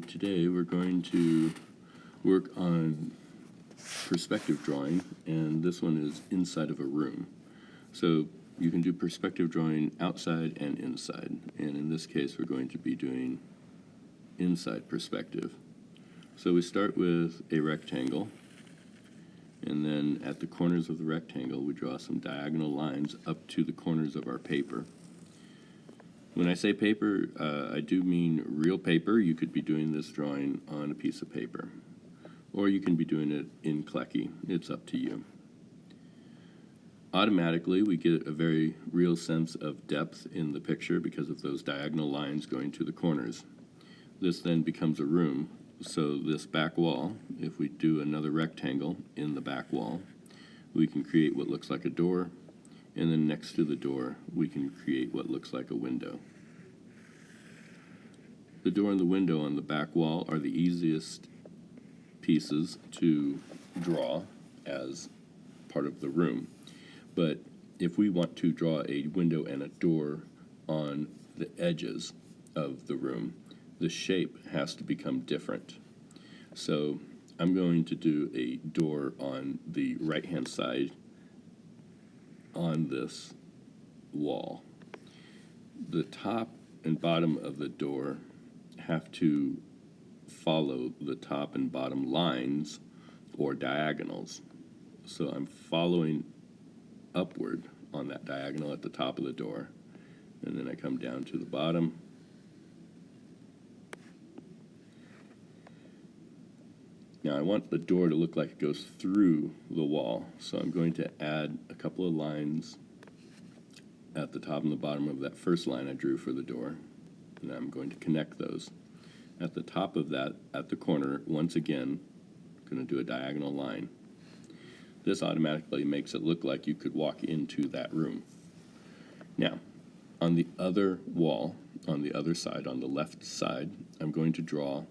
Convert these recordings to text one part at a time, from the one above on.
today we're going to work on perspective drawing, and this one is inside of a room. So you can do perspective drawing outside and inside, and in this case we're going to be doing inside perspective. So we start with a rectangle, and then at the corners of the rectangle we draw some diagonal lines up to the corners of our paper. When I say paper, I do mean real paper. You could be doing this drawing on a piece of paper, or you can be doing it in Clecky. It's up to you. Automatically, we get a very real sense of depth in the picture because of those diagonal lines going to the corners. This then becomes a room. So this back wall, if we do another rectangle in the back wall, we can create what looks like a door, and then next to the door we can create what looks like a window. The door and the window on the back wall are the easiest pieces to draw as part of the room. But if we want to draw a window and a door on the edges of the room, the shape has to become different. So I'm going to do a door on the right-hand side on this wall. The top and bottom of the door have to follow the top and bottom lines or diagonals. So I'm following upward on that diagonal at the top of the door, and then I come down to the bottom. Now I want the door to look like it goes through the wall, so I'm going to add a couple of lines at the top and the bottom of that first line I drew for the door, and I'm going to connect those. At the top of that, at the corner, once again, I'm going to do a diagonal line. This automatically makes it look like you could walk into that room. Now, on the other wall, on the other side, on the left side, I'm going to draw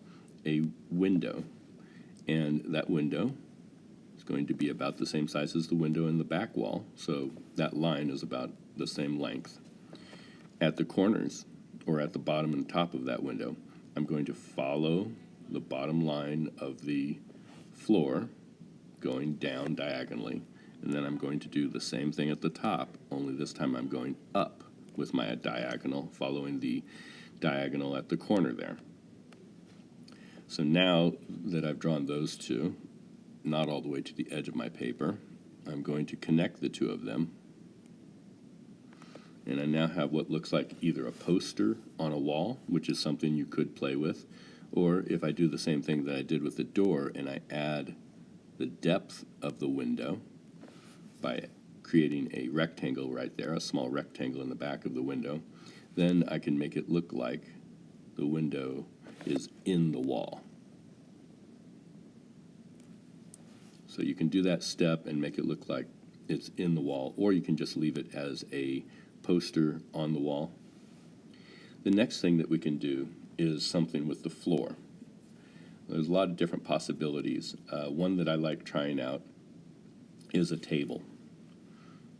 a window. And that window is going to be about the same size as the window in the back wall, so that line is about the same length. At the corners, or at the bottom and top of that window, I'm going to follow the bottom line of the floor, going down diagonally, and then I'm going to do the same thing at the top, only this time I'm going up with my diagonal, following the diagonal at the corner there. So now that I've drawn those two, not all the way to the edge of my paper, I'm going to connect the two of them. And I now have what looks like either a poster on a wall, which is something you could play with, or if I do the same thing that I did with the door and I add the depth of the window by creating a rectangle right there, a small rectangle in the back of the window, then I can make it look like the window is in the wall. So you can do that step and make it look like it's in the wall, or you can just leave it as a poster on the wall. The next thing that we can do is something with the floor. There's a lot of different possibilities. One that I like trying out is a table.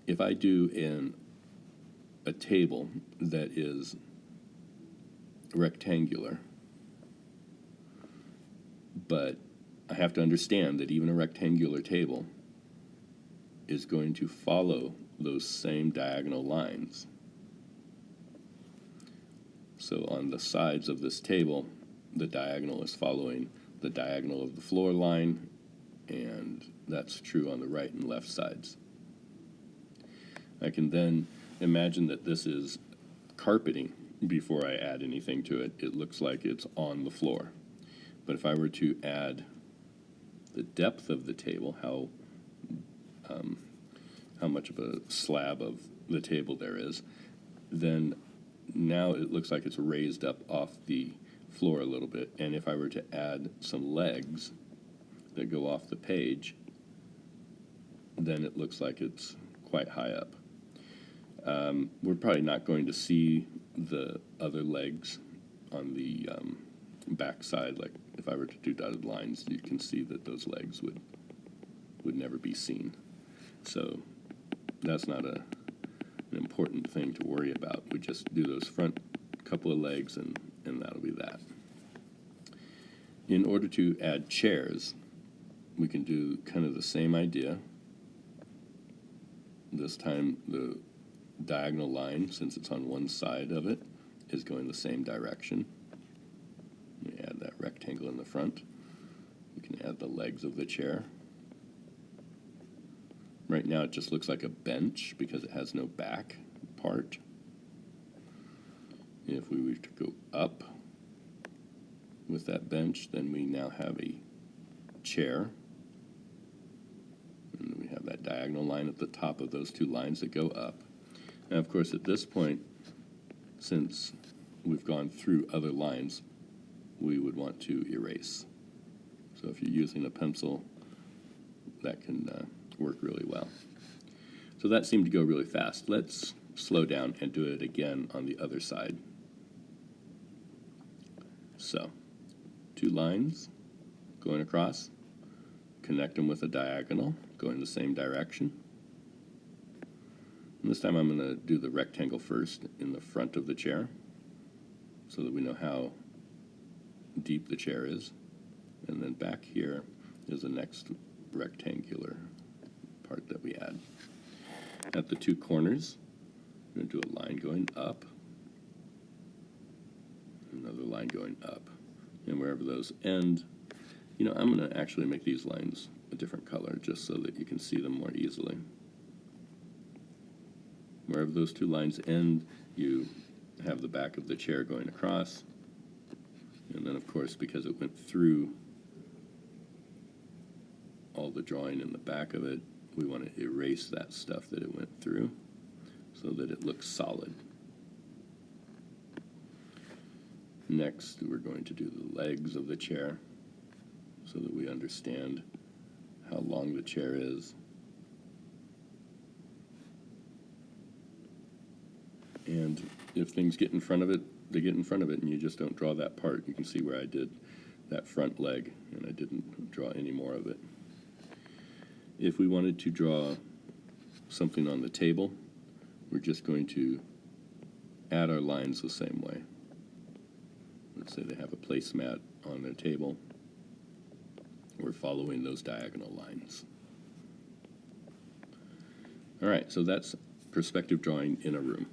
If I do a table that is rectangular, but I have to understand that even a rectangular table is going to follow those same diagonal lines. So on the sides of this table, the diagonal is following the diagonal of the floor line, and that's true on the right and left sides. I can then imagine that this is carpeting before I add anything to it. It looks like it's on the floor. But if I were to add the depth of the table, how much of a slab of the table there is, then now it looks like it's raised up off the floor a little bit. And if I were to add some legs that go off the page, then it looks like it's quite high up. We're probably not going to see the other legs on the back side. Like if I were to do dotted lines, you can see that those legs would never be seen. So that's not an important thing to worry about. We just do those front couple of legs, and that'll be that. In order to add chairs, we can do kind of the same idea. This time the diagonal line, since it's on one side of it, is going the same direction. We add that rectangle in the front. We can add the legs of the chair. Right now it just looks like a bench because it has no back part. If we were to go up with that bench, then we now have a chair. And we have that diagonal line at the top of those two lines that go up. Now, of course, at this point, since we've gone through other lines, we would want to erase. So if you're using a pencil, that can work really well. So that seemed to go really fast. Let's slow down and do it again on the other side. So, two lines going across, connect them with a diagonal, going the same direction. And this time I'm going to do the rectangle first in the front of the chair so that we know how deep the chair is. And then back here is the next rectangular part that we add. At the two corners, I'm going to do a line going up, another line going up. And wherever those end, I'm going to actually make these lines a different color just so that you can see them more easily. Wherever those two lines end, you have the back of the chair going across. And then, of course, because it went through all the drawing in the back of it, we want to erase that stuff that it went through so that it looks solid. Next, we're going to do the legs of the chair so that we understand how long the chair is. And if things get in front of it, they get in front of it, and you just don't draw that part. You can see where I did that front leg, and I didn't draw any more of it. If we wanted to draw something on the table, we're just going to add our lines the same way. Let's say they have a placemat on their table. We're following those diagonal lines. All right, so that's perspective drawing in a room.